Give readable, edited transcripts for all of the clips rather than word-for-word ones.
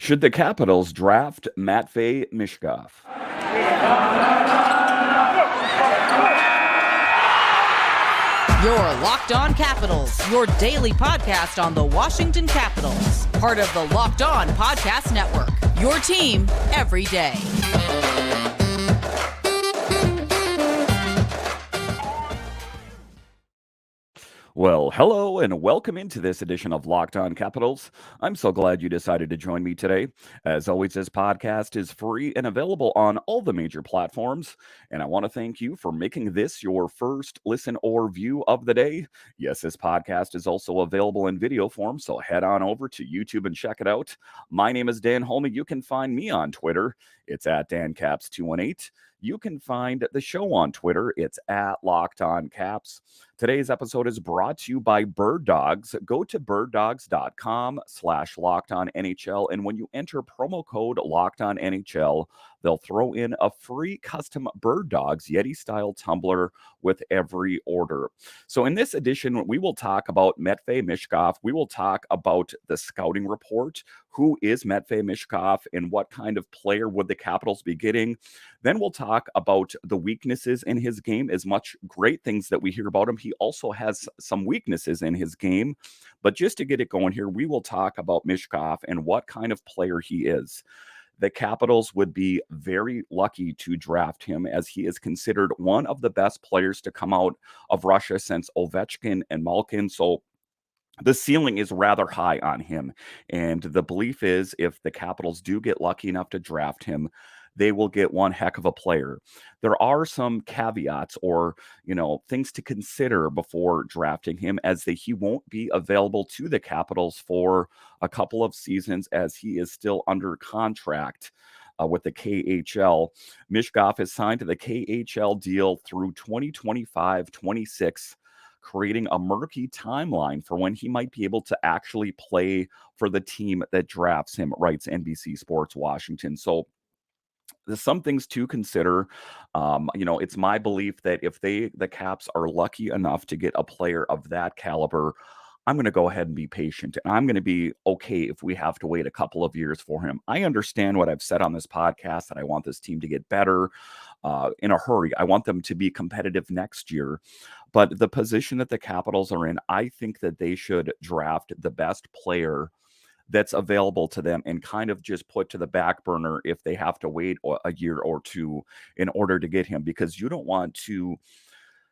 Should the Capitals draft Matvei Michkov? Your Locked On Capitals, your daily podcast on the Washington Capitals. Part of the Locked On Podcast Network, your team every day. Well, hello and welcome into this edition of Locked On Capitals. I'm so glad you decided to join me today. As always, this podcast is free and available on all the major platforms. And I want to thank you for making this your first listen or view of the day. Yes, this podcast is also available in video form, so head on over to YouTube and check it out. My name is Dan Holme. You can find me on Twitter. It's at DanCaps218. You can find the show on Twitter. It's at Locked On Caps. Today's episode is brought to you by Bird Dogs. Go to birddogs.com/LockedOnNHL, and when you enter promo code LockedOnNHL, they'll throw in a free custom Bird Dogs Yeti-style tumbler with every order. So in this edition, we will talk about Matvei Michkov. We will talk about the scouting report. Who is Matvei Michkov and what kind of player would the Capitals be getting? Then we'll talk about the weaknesses in his game. As much great things that we hear about him, he also has some weaknesses in his game. But just to get it going here, we will talk about Michkov and what kind of player he is. The Capitals would be very lucky to draft him, as he is considered one of the best players to come out of Russia since Ovechkin and Malkin. So the ceiling is rather high on him. And the belief is if the Capitals do get lucky enough to draft him, they will get one heck of a player. There are some caveats or, things to consider before drafting him, as he won't be available to the Capitals for a couple of seasons, as he is still under contract with the KHL. Michkov is signed to the KHL deal through 2025-26, creating a murky timeline for when he might be able to actually play for the team that drafts him, writes NBC Sports Washington. So there's some things to consider. It's my belief that if the Caps are lucky enough to get a player of that caliber, I'm going to go ahead and be patient. And I'm going to be okay if we have to wait a couple of years for him. I understand what I've said on this podcast, that I want this team to get better in a hurry. I want them to be competitive next year. But the position that the Capitals are in, I think that they should draft the best player that's available to them and kind of just put to the back burner if they have to wait a year or two in order to get him, because you don't want to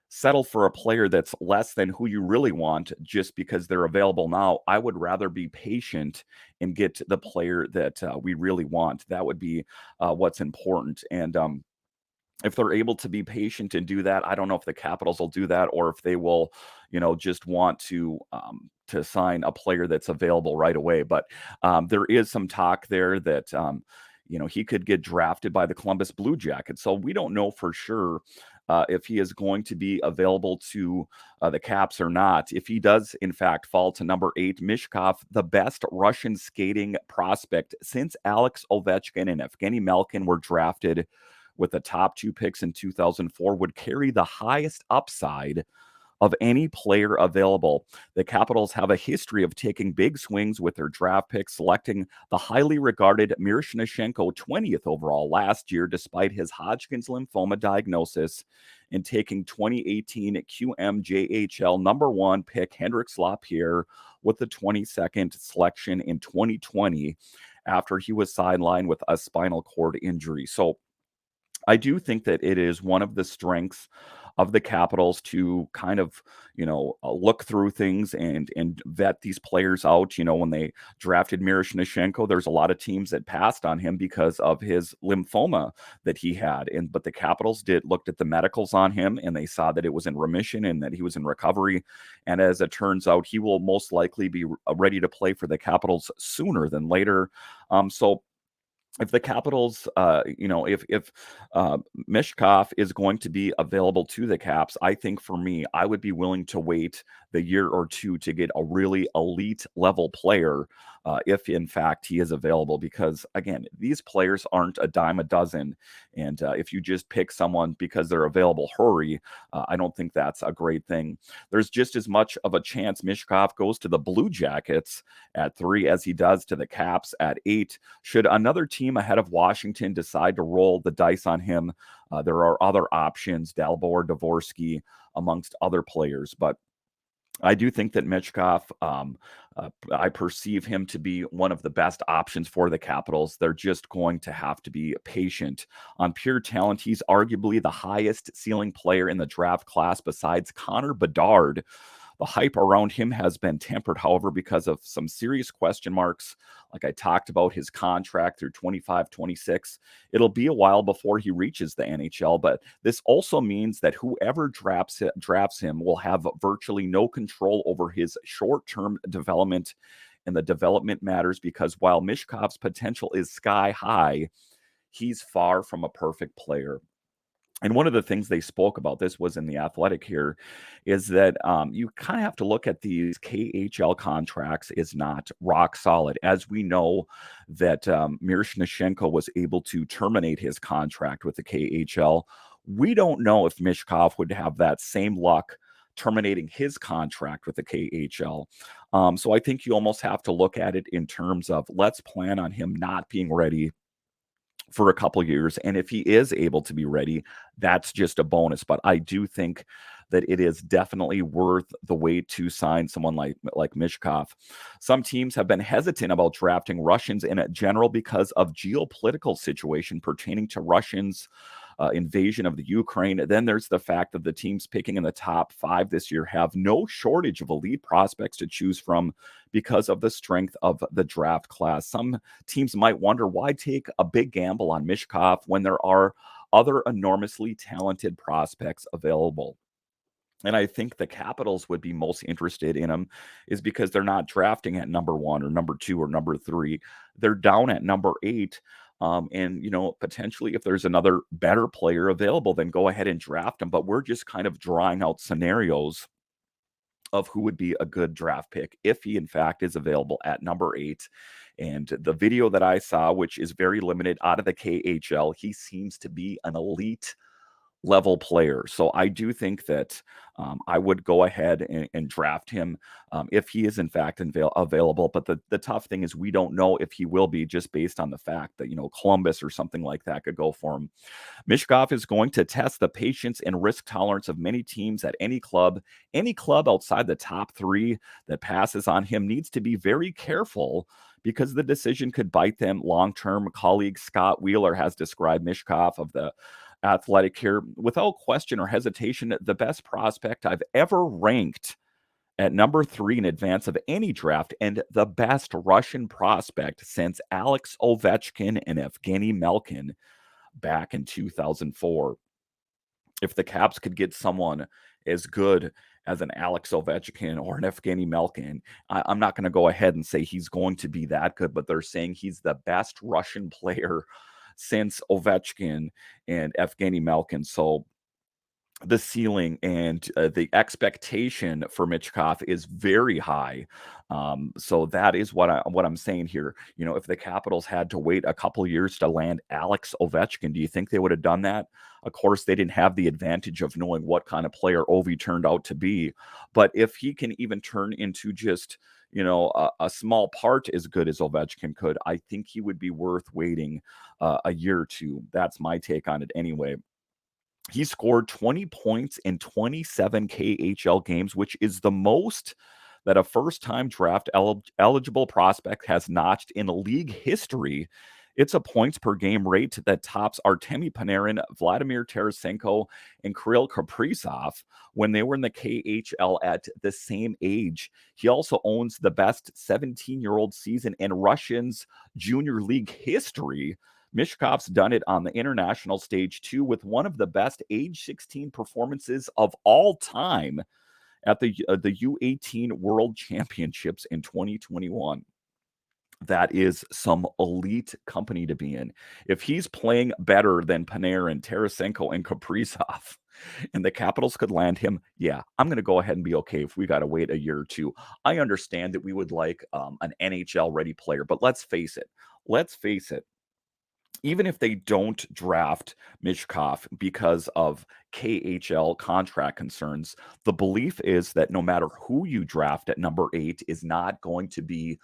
settle for a player that's less than who you really want just because they're available now. I would rather be patient and get the player that we really want. That would be what's important. And if they're able to be patient and do that, I don't know if the Capitals will do that, or if they will, just want to sign a player that's available right away. But there is some talk there that he could get drafted by the Columbus Blue Jackets. So we don't know for sure if he is going to be available to the Caps or not. If he does, in fact, fall to number 8, Michkov, the best Russian skating prospect since Alex Ovechkin and Evgeni Malkin were drafted with the top 2 picks in 2004, would carry the highest upside of any player available. The Capitals have a history of taking big swings with their draft picks, selecting the highly regarded Miroshnichenko 20th overall last year, despite his Hodgkin's lymphoma diagnosis, and taking 2018 QMJHL number 1 pick Hendrix Lapierre with the 22nd selection in 2020 after he was sidelined with a spinal cord injury. So I do think that it is one of the strengths of the Capitals to kind of, look through things and vet these players out. When they drafted Miroshnichenko, there's a lot of teams that passed on him because of his lymphoma that he had. But the Capitals looked at the medicals on him, and they saw that it was in remission and that he was in recovery. And as it turns out, he will most likely be ready to play for the Capitals sooner than later. So if the Capitals, if Mishkov is going to be available to the Caps, I think for me, I would be willing to wait the year or two to get a really elite level player, if in fact he is available. Because again, these players aren't a dime a dozen, and if you just pick someone because they're available, hurry, I don't think that's a great thing. There's just as much of a chance Mishkov goes to the Blue Jackets at 3 as he does to the Caps at 8. Should another team ahead of Washington decide to roll the dice on him, there are other options, Dalbor, Dvorsky, amongst other players. But I do think that Michkov, I perceive him to be one of the best options for the Capitals. They're just going to have to be patient. On pure talent, he's arguably the highest ceiling player in the draft class besides Connor Bedard. The hype around him has been tempered, however, because of some serious question marks. Like I talked about, his contract through 25, 26. It'll be a while before he reaches the NHL, but this also means that whoever drafts him will have virtually no control over his short term development. And the development matters because while Mishkov's potential is sky high, he's far from a perfect player. And one of the things they spoke about, this was in the Athletic here, is that you kind of have to look at these KHL contracts is not rock solid. As we know that Miroshnichenko was able to terminate his contract with the KHL, we don't know if Mishkov would have that same luck terminating his contract with the KHL. So I think you almost have to look at it in terms of let's plan on him not being ready for a couple years. And if he is able to be ready, that's just a bonus. But I do think that it is definitely worth the wait to sign someone like Mishkov. Some teams have been hesitant about drafting Russians in general because of geopolitical situation pertaining to Russians' invasion of the Ukraine. Then there's the fact that the teams picking in the top 5 this year have no shortage of elite prospects to choose from because of the strength of the draft class. Some teams might wonder why take a big gamble on Mishkov when there are other enormously talented prospects available. And I think the Capitals would be most interested in him is because they're not drafting at number 1 or number 2 or number 3. They're down at number 8. And, potentially if there's another better player available, then go ahead and draft him. But we're just kind of drawing out scenarios of who would be a good draft pick if he, in fact, is available at number 8. And the video that I saw, which is very limited out of the KHL, he seems to be an elite level player. So I do think that I would go ahead and draft him if he is in fact available. But the tough thing is we don't know if he will be just based on the fact that, Columbus or something like that could go for him. Mishkov is going to test the patience and risk tolerance of many teams at any club. Any club outside the top 3 that passes on him needs to be very careful because the decision could bite them long term. Colleague Scott Wheeler has described Mishkov of the Athletic here, without question or hesitation, the best prospect I've ever ranked at number 3 in advance of any draft, and the best Russian prospect since Alex Ovechkin and Evgeni Malkin back in 2004. If the Caps could get someone as good as an Alex Ovechkin or an Evgeni Malkin, I'm not going to go ahead and say he's going to be that good, but they're saying he's the best Russian player since Ovechkin and Evgeni Malkin. So the ceiling and the expectation for Michkov is very high. So that is what I'm saying here. If the Capitals had to wait a couple years to land Alex Ovechkin, do you think they would have done that? Of course, they didn't have the advantage of knowing what kind of player Ovi turned out to be. But if he can even turn into just a small part as good as Ovechkin could, I think he would be worth waiting a year or two. That's my take on it anyway. He scored 20 points in 27 KHL games, which is the most that a first-time draft eligible prospect has notched in league history. It's a points per game rate that tops Artemi Panarin, Vladimir Tarasenko, and Kirill Kaprizov when they were in the KHL at the same age. He also owns the best 17-year-old season in Russians junior league history. Mishkov's done it on the international stage too, with one of the best age 16 performances of all time at the U18 World Championships in 2021. That is some elite company to be in. If he's playing better than Panarin, Tarasenko, and Kaprizov, and the Capitals could land him, yeah, I'm going to go ahead and be okay if we got to wait a year or two. I understand that we would like an NHL ready player, but let's face it. Let's face it. Even if they don't draft Michkov because of KHL contract concerns, the belief is that no matter who you draft at number 8 is not going to be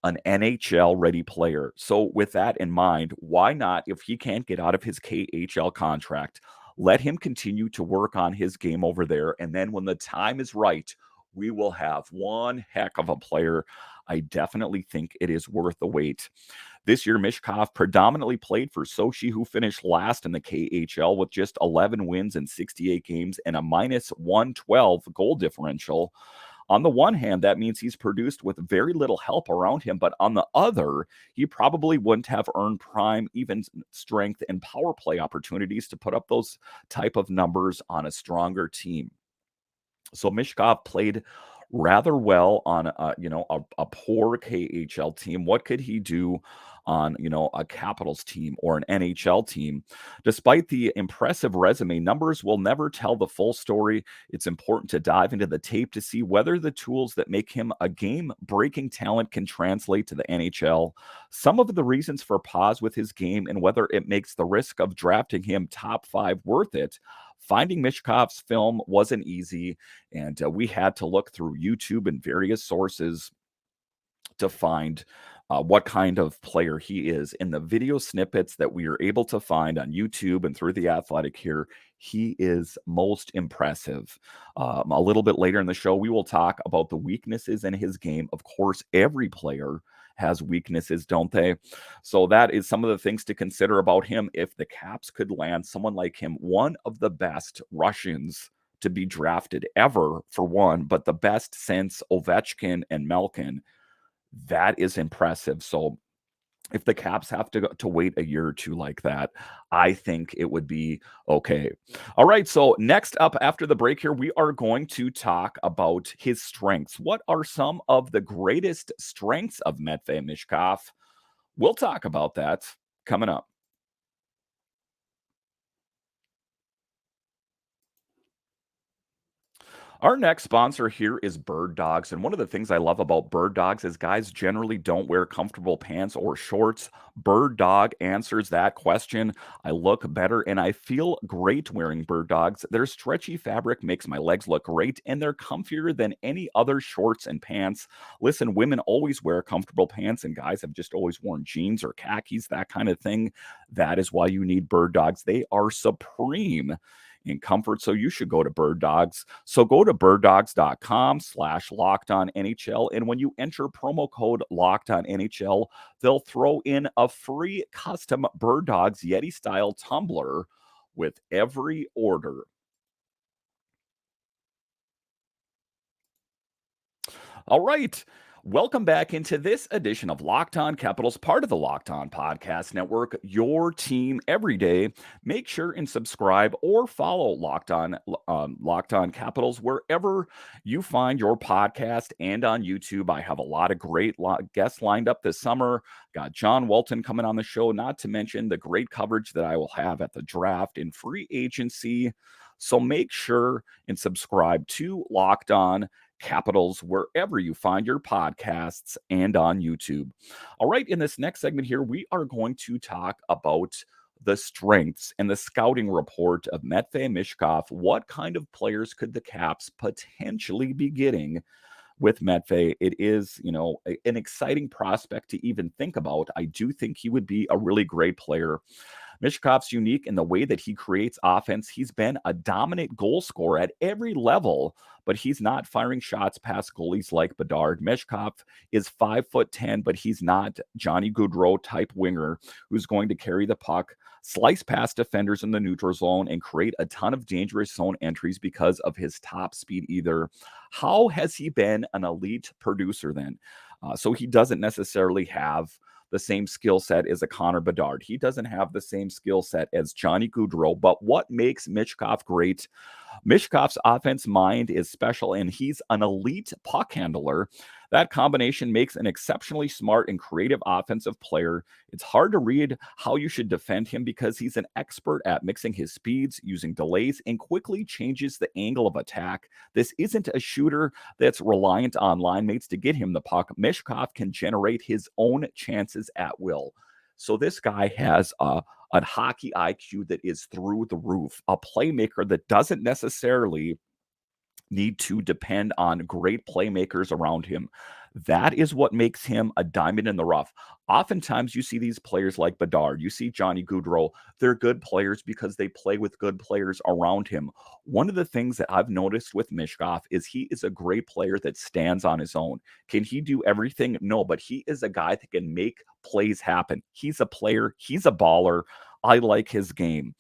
an NHL ready player. So, with that in mind, why not, if he can't get out of his KHL contract, let him continue to work on his game over there? And then when the time is right, we will have one heck of a player. I definitely think it is worth the wait. This year, Mishkov predominantly played for Sochi, who finished last in the KHL with just 11 wins in 68 games and a minus 112 goal differential. On the one hand, that means he's produced with very little help around him, but on the other, he probably wouldn't have earned prime, even strength and power play opportunities to put up those type of numbers on a stronger team. So Mishkov played rather well on a poor KHL team. What could he do on a Capitals team or an NHL team? Despite the impressive resume, numbers will never tell the full story. It's important to dive into the tape to see whether the tools that make him a game-breaking talent can translate to the NHL. Some of the reasons for pause with his game and whether it makes the risk of drafting him top 5 worth it. Finding Mishkov's film wasn't easy, and we had to look through YouTube and various sources to find what kind of player he is. In the video snippets that we are able to find on YouTube and through The Athletic here, he is most impressive. A little bit later in the show, we will talk about the weaknesses in his game. Of course, every player has weaknesses, don't they? So that is some of the things to consider about him. If the Caps could land someone like him, one of the best Russians to be drafted ever, for one, but the best since Ovechkin and Malkin, that is impressive. So if the Caps have to wait a year or two like that, I think it would be okay. All right. So next up after the break here, we are going to talk about his strengths. What are some of the greatest strengths of Matvei Michkov? We'll talk about that coming up. Our next sponsor here is Bird Dogs. And one of the things I love about Bird Dogs is guys generally don't wear comfortable pants or shorts. Bird Dog answers that question. I look better and I feel great wearing Bird Dogs. Their stretchy fabric makes my legs look great and they're comfier than any other shorts and pants. Listen, women always wear comfortable pants and guys have just always worn jeans or khakis, that kind of thing. That is why you need Bird Dogs. They are supreme in comfort. So you should go to Bird Dogs. So go to birddogs.com/lockedonnhl. And when you enter promo code LockedOnNHL, they'll throw in a free custom Bird Dogs Yeti style tumbler with every order. All right. Welcome back into this edition of Locked On Capitals, part of the Locked On Podcast Network, your team every day. Make sure and subscribe or follow Locked On Capitals wherever you find your podcast and on YouTube. I have a lot of great guests lined up this summer. Got John Walton coming on the show, not to mention the great coverage that I will have at the draft and free agency. So make sure and subscribe to Locked On Capitals wherever you find your podcasts and on YouTube. All right, in this next segment here, we are going to talk about the strengths and the scouting report of Matvei Michkov. What kind of players could the Caps potentially be getting with Matvei? It is, an exciting prospect to even think about. I do think he would be a really great player. Mishkov's unique in the way that he creates offense. He's been a dominant goal scorer at every level, but he's not firing shots past goalies like Bedard. Mishkov is 5'10", but he's not Johnny Gaudreau type winger who's going to carry the puck, slice past defenders in the neutral zone, and create a ton of dangerous zone entries because of his top speed either. How has he been an elite producer then? So he doesn't necessarily have the same skill set as a Connor Bedard. He doesn't have the same skill set as Johnny Gaudreau, but what makes Michkov great? Michkov's offense mind is special, and he's an elite puck handler. That combination makes an exceptionally smart and creative offensive player. It's hard to read how you should defend him because he's an expert at mixing his speeds, using delays, and quickly changes the angle of attack. This isn't a shooter that's reliant on line mates to get him the puck. Michkov can generate his own chances at will. So this guy has a hockey IQ that is through the roof, a playmaker that doesn't necessarily need to depend on great playmakers around him. That is what makes him a diamond in the rough. Oftentimes, you see these players like Bedard, you see Johnny Gaudreau. They're good players because they play with good players around him. One of the things that I've noticed with Michkov is he is a great player that stands on his own. Can he do everything? No, but he is a guy that can make plays happen. He's a player, he's a baller. I like his game.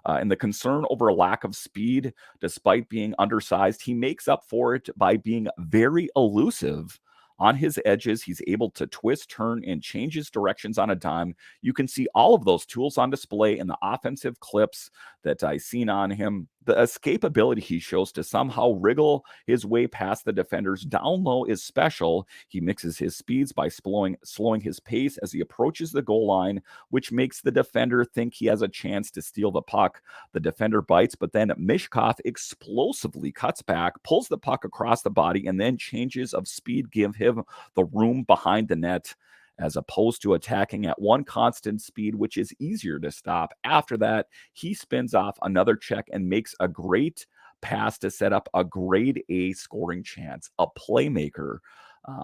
And the concern over a lack of speed, despite being undersized, he makes up for it by being very elusive on his edges. He's able to twist, turn, and change his directions on a dime. You can see all of those tools on display in the offensive clips that I've seen on him. The escapability he shows to somehow wriggle his way past the defenders down low is special. He mixes his speeds by slowing his pace as he approaches the goal line, which makes the defender think he has a chance to steal the puck. The defender bites, but then Michkov explosively cuts back, pulls the puck across the body, and then changes of speed give him the room behind the net, as opposed to attacking at one constant speed, which is easier to stop. After that, he spins off another check and makes a great pass to set up a grade A scoring chance. A playmaker.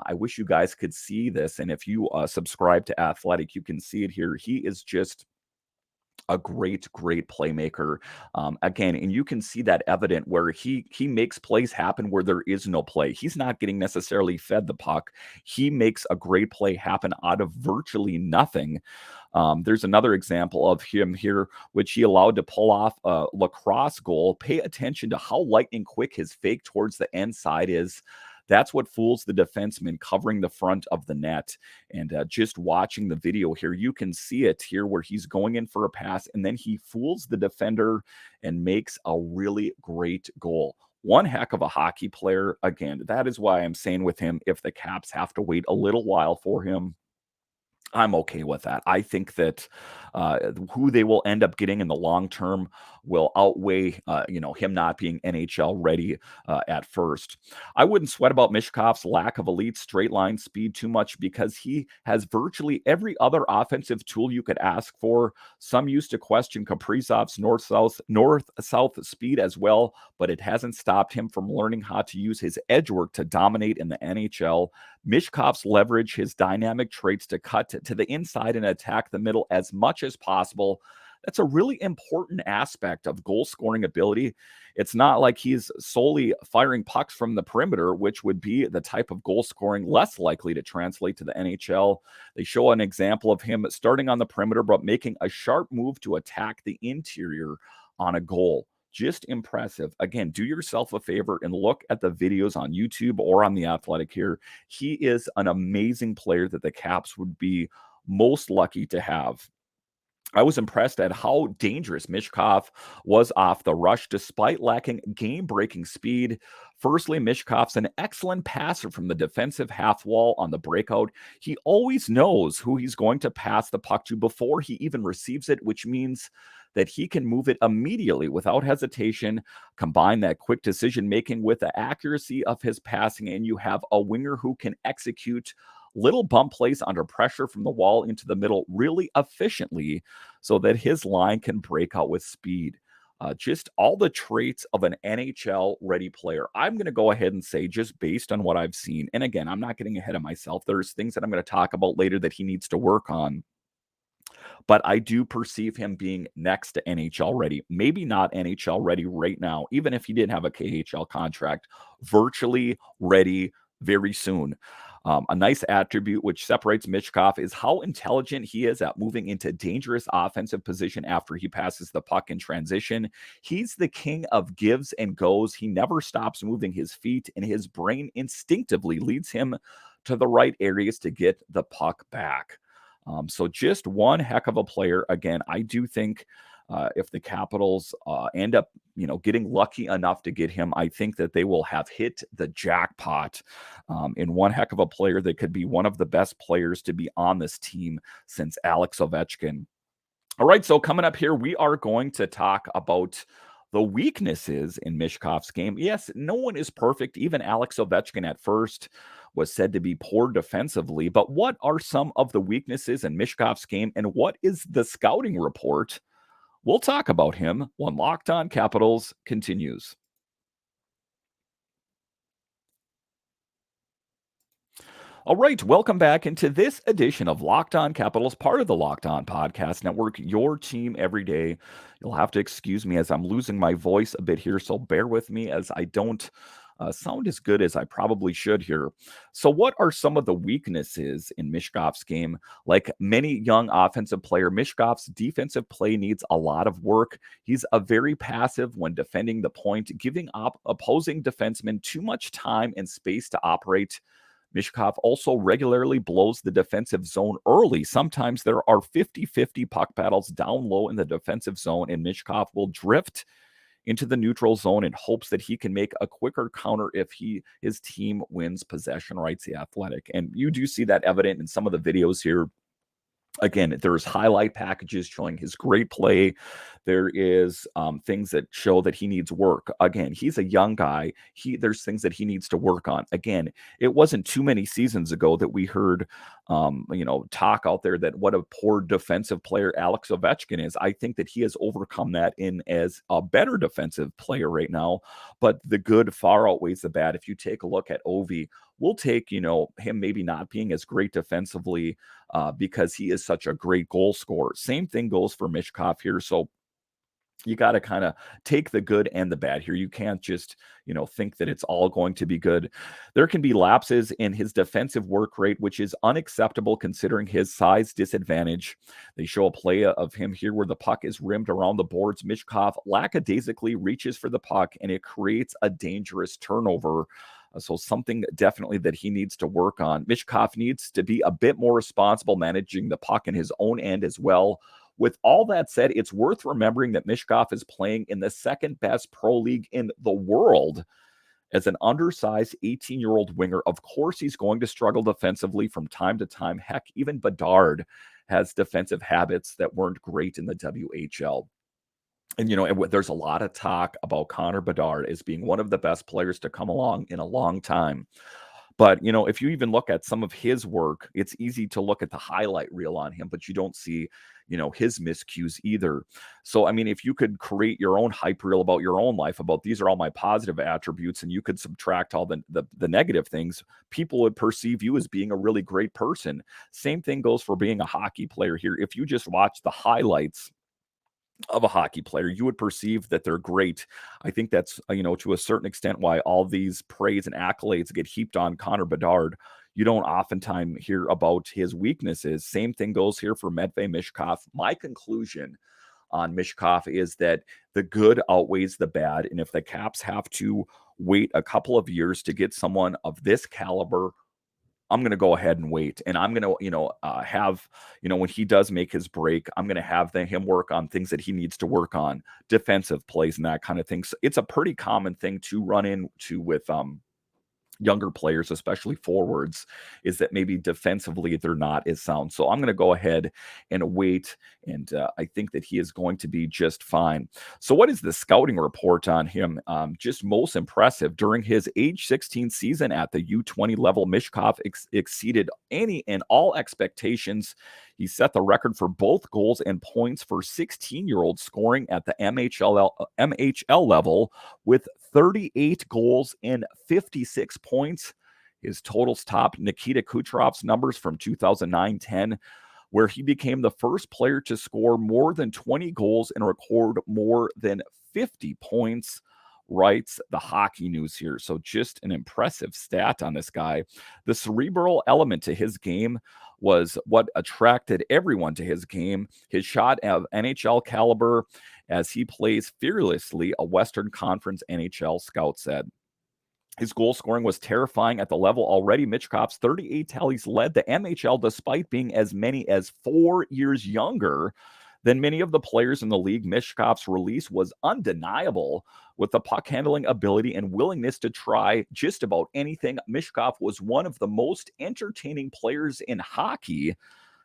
I wish you guys could see this. And if you subscribe to Athletic, you can see it here. He is just a great playmaker. Again, and you can see that evident where he makes plays happen where there is no play. He's not getting necessarily fed the puck. He makes a great play happen out of virtually nothing. There's another example of him here, which he allowed to pull off a lacrosse goal. Pay attention to how lightning quick his fake towards the end side is. That's what fools the defenseman covering the front of the net. And just watching the video here, you can see it here where he's going in for a pass and then he fools the defender and makes a really great goal. One heck of a hockey player. Again, that is why I'm saying with him, if the Caps have to wait a little while for him, I'm okay with that. I think that who they will end up getting in the long term will outweigh, him not being NHL ready at first. I wouldn't sweat about Mishkov's lack of elite straight line speed too much because he has virtually every other offensive tool you could ask for. Some used to question Kaprizov's north-south speed as well, but it hasn't stopped him from learning how to use his edge work to dominate in the NHL. Mishkov's leverage his dynamic traits to cut to the inside and attack the middle as much as possible. That's a really important aspect of goal scoring ability. It's not like he's solely firing pucks from the perimeter, which would be the type of goal scoring less likely to translate to the NHL. They show an example of him starting on the perimeter, but making a sharp move to attack the interior on a goal. Just impressive. Again, do yourself a favor and look at the videos on YouTube or on The Athletic here. He is an amazing player that the Caps would be most lucky to have. I was impressed at how dangerous Michkov was off the rush despite lacking game-breaking speed. Firstly, Mishkov's an excellent passer from the defensive half wall on the breakout. He always knows who he's going to pass the puck to before he even receives it, which means that he can move it immediately without hesitation. Combine that quick decision-making with the accuracy of his passing, and you have a winger who can execute little bump plays under pressure from the wall into the middle really efficiently so that his line can break out with speed. Just all the traits of an NHL ready player. I'm going to go ahead and say, just based on what I've seen, and again, I'm not getting ahead of myself. There's things that I'm going to talk about later that he needs to work on. But I do perceive him being next to NHL ready. Maybe not NHL ready right now, even if he didn't have a KHL contract, virtually ready very soon. A nice attribute which separates Michkov is how intelligent he is at moving into dangerous offensive position after he passes the puck in transition. He's the king of gives and goes. He never stops moving his feet, and his brain instinctively leads him to the right areas to get the puck back. So just one heck of a player. Again, I do think If the Capitals end up, getting lucky enough to get him, I think that they will have hit the jackpot in one heck of a player that could be one of the best players to be on this team since Alex Ovechkin. All right, so coming up here, we are going to talk about the weaknesses in Mishkov's game. Yes, no one is perfect. Even Alex Ovechkin at first was said to be poor defensively. But what are some of the weaknesses in Mishkov's game, and what is the scouting report? We'll talk about him when Locked On Capitals continues. All right, welcome back into this edition of Locked On Capitals, part of the Locked On Podcast Network, your team every day. You'll have to excuse me as I'm losing my voice a bit here, so bear with me as I don't sound as good as I probably should here. So, what are some of the weaknesses in Mishkov's game? Like many young offensive player, Mishkov's defensive play needs a lot of work. He's a very passive when defending the point, giving opposing defensemen too much time and space to operate. Michkov also regularly blows the defensive zone early. Sometimes there are 50-50 puck battles down low in the defensive zone, and Michkov will drift into the neutral zone in hopes that he can make a quicker counter if his team wins possession, writes The Athletic. And you do see that evident in some of the videos here. Again, there's highlight packages showing his great play. There is things that show that he needs work. Again, he's a young guy. There's things that he needs to work on. Again, it wasn't too many seasons ago that we heard, talk out there that what a poor defensive player Alex Ovechkin is. I think that he has overcome that in as a better defensive player right now. But the good far outweighs the bad. If you take a look at Ovi, we'll take, him maybe not being as great defensively because he is such a great goal scorer. Same thing goes for Michkov here. So you got to kind of take the good and the bad here. You can't just, think that it's all going to be good. There can be lapses in his defensive work rate, which is unacceptable considering his size disadvantage. They show a play of him here where the puck is rimmed around the boards. Michkov lackadaisically reaches for the puck, and it creates a dangerous turnover. So something definitely that he needs to work on. Michkov needs to be a bit more responsible managing the puck in his own end as well. With all that said, it's worth remembering that Michkov is playing in the second best pro league in the world as an undersized 18-year-old winger. Of course, he's going to struggle defensively from time to time. Heck, even Bedard has defensive habits that weren't great in the WHL. And, there's a lot of talk about Connor Bedard as being one of the best players to come along in a long time. But, if you even look at some of his work, it's easy to look at the highlight reel on him, but you don't see, his miscues either. So, I mean, if you could create your own hype reel about your own life, about these are all my positive attributes, and you could subtract all the negative things, people would perceive you as being a really great person. Same thing goes for being a hockey player here. If you just watch the highlights of a hockey player, you would perceive that they're great. I think that's, to a certain extent why all these praise and accolades get heaped on Connor Bedard. You don't oftentimes hear about his weaknesses. Same thing goes here for Matvei Michkov. My conclusion on Michkov is that the good outweighs the bad. And if the Caps have to wait a couple of years to get someone of this caliber, I'm going to go ahead and wait. And I'm going to, have, when he does make his break, I'm going to have him work on things that he needs to work on, defensive plays and that kind of thing. So it's a pretty common thing to run into with younger players, especially forwards, is that maybe defensively they're not as sound. So I'm going to go ahead and wait, and I think that he is going to be just fine. So what is the scouting report on him? Just most impressive. During his age 16 season at the U20 level, Michkov exceeded any and all expectations. He set the record for both goals and points for 16-year-olds scoring at the MHL level with 38 goals and 56 points. His totals topped Nikita Kucherov's numbers from 2009-10, where he became the first player to score more than 20 goals and record more than 50 points, writes the Hockey News here. So just an impressive stat on this guy. The cerebral element to his game was what attracted everyone to his game. His shot of NHL caliber as he plays fearlessly, a Western Conference NHL scout said. His goal scoring was terrifying at the level already. Michkov's 38 tallies led the MHL despite being as many as 4 years younger than many of the players in the league. Michkov's release was undeniable with the puck handling ability and willingness to try just about anything. Michkov was one of the most entertaining players in hockey,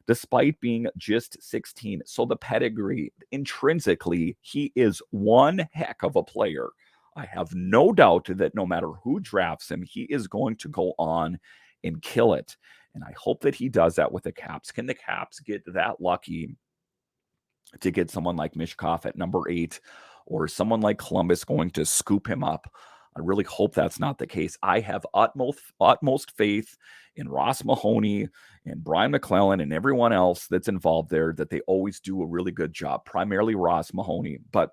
despite being just 16. So the pedigree, intrinsically, he is one heck of a player. I have no doubt that no matter who drafts him, he is going to go on and kill it. And I hope that he does that with the Caps. Can the Caps get that lucky to get someone like Michkov at number 8, or someone like Columbus going to scoop him up? I really hope that's not the case. I have utmost faith in Ross Mahoney and Brian McClellan and everyone else that's involved there, that they always do a really good job, primarily Ross Mahoney. But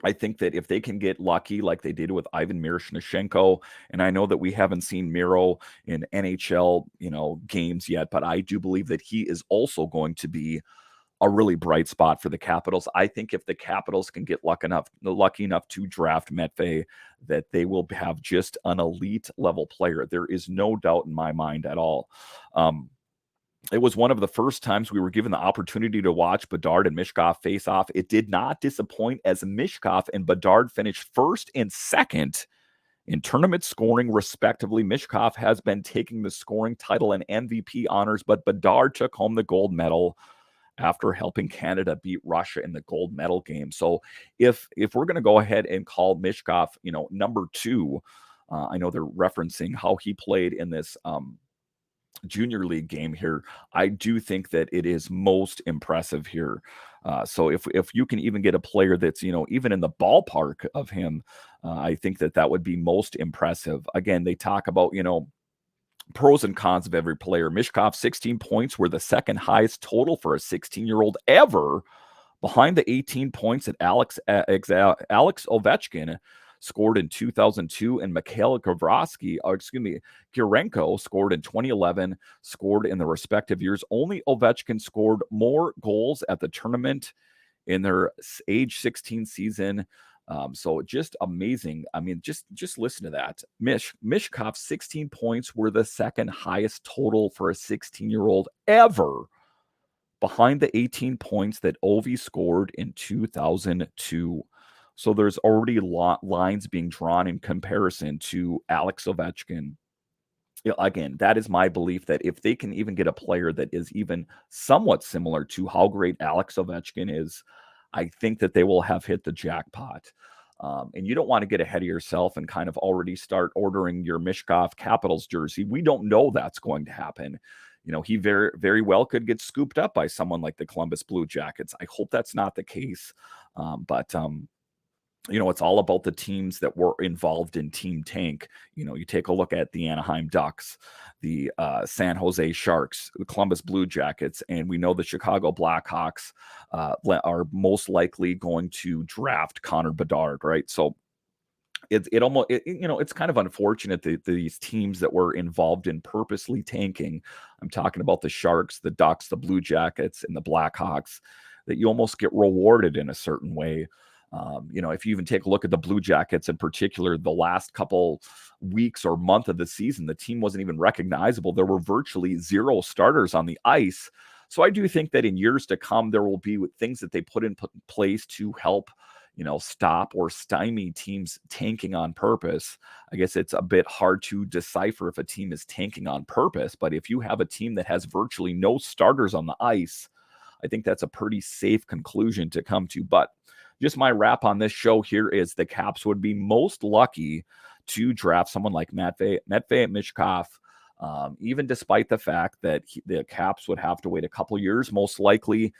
I think that if they can get lucky like they did with Ivan Miroshnichenko, and I know that we haven't seen Miro in NHL, games yet, but I do believe that he is also going to be a really bright spot for the Capitals. I think if the Capitals can get lucky enough to draft Matvei, that they will have just an elite level player. There is no doubt in my mind at all. It was one of the first times we were given the opportunity to watch Bedard and Michkov face off. It did not disappoint, as Michkov and Bedard finished first and second in tournament scoring, respectively. Michkov has been taking the scoring title and MVP honors, but Bedard took home the gold medal after helping Canada beat Russia in the gold medal game. So if we're going to go ahead and call Michkov, number 2, I know they're referencing how he played in this junior league game here. I do think that it is most impressive here. So if you can even get a player that's, even in the ballpark of him, I think that would be most impressive. Again, they talk about, pros and cons of every player. Michkov's 16 points were the second highest total for a 16-year-old ever, behind the 18 points that Alex Ovechkin scored in 2002, and Mikhail Gurenko scored in 2011, scored in the respective years. Only Ovechkin scored more goals at the tournament in their age 16 season. So just amazing. I mean, just listen to that. Michkov's 16 points were the second highest total for a 16-year-old ever, behind the 18 points that Ovi scored in 2002. So there's already lines being drawn in comparison to Alex Ovechkin. Again, that is my belief, that if they can even get a player that is even somewhat similar to how great Alex Ovechkin is, I think that they will have hit the jackpot. And you don't want to get ahead of yourself and kind of already start ordering your Michkov Capitals jersey. We don't know that's going to happen. He very, very well could get scooped up by someone like the Columbus Blue Jackets. I hope that's not the case. But it's all about the teams that were involved in Team Tank. You take a look at the Anaheim Ducks, the San Jose Sharks, the Columbus Blue Jackets, and we know the Chicago Blackhawks are most likely going to draft Connor Bedard, right? So it's kind of unfortunate that these teams that were involved in purposely tanking, I'm talking about the Sharks, the Ducks, the Blue Jackets, and the Blackhawks, that you almost get rewarded in a certain way. If you even take a look at the Blue Jackets in particular, the last couple weeks or month of the season, the team wasn't even recognizable. There were virtually 0 starters on the ice. So I do think that in years to come, there will be things that they put in place to help, stop or stymie teams tanking on purpose. I guess it's a bit hard to decipher if a team is tanking on purpose, but if you have a team that has virtually no starters on the ice, I think that's a pretty safe conclusion to come to. But just my wrap on this show here is the Caps would be most lucky to draft someone like Matvei Michkov, even despite the fact that the Caps would have to wait a couple years. Most likely,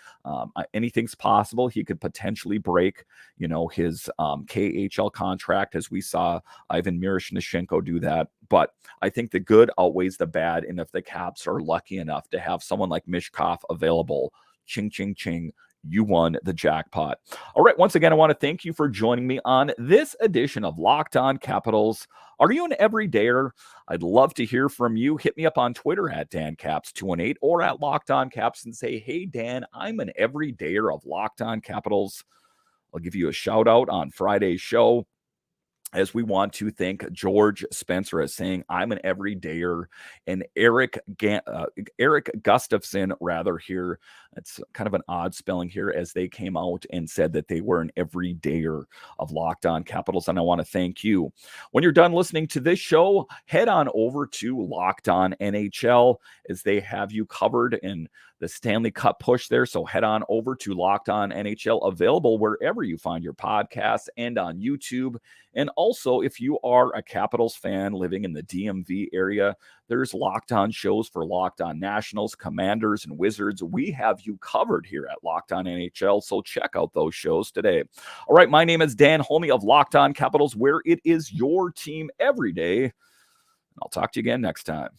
anything's possible. He could potentially break, his KHL contract, as we saw Ivan Miroshnichenko do that. But I think the good outweighs the bad, and if the Caps are lucky enough to have someone like Michkov available, ching, ching, ching, you won the jackpot. All right. Once again, I want to thank you for joining me on this edition of Locked On Capitals. Are you an everydayer? I'd love to hear from you. Hit me up on Twitter at DanCaps218 or at Locked On Caps and say, hey, Dan, I'm an everydayer of Locked On Capitals. I'll give you a shout out on Friday's show. as we want to thank George Spencer as saying, I'm an everydayer, and Eric Gustafson, rather, here. It's kind of an odd spelling here, as they came out and said that they were an everydayer of Locked On Capitals. And I want to thank you. When you're done listening to this show, head on over to Locked On NHL, as they have you covered in the Stanley Cup push there. So head on over to Locked On NHL, available wherever you find your podcasts and on YouTube. And also, if you are a Capitals fan living in the DMV area, there's Locked On shows for Locked On Nationals, Commanders, and Wizards. We have you covered here at Locked On NHL, so check out those shows today. All right, my name is Dan Holme of Locked On Capitals, where it is your team every day. I'll talk to you again next time.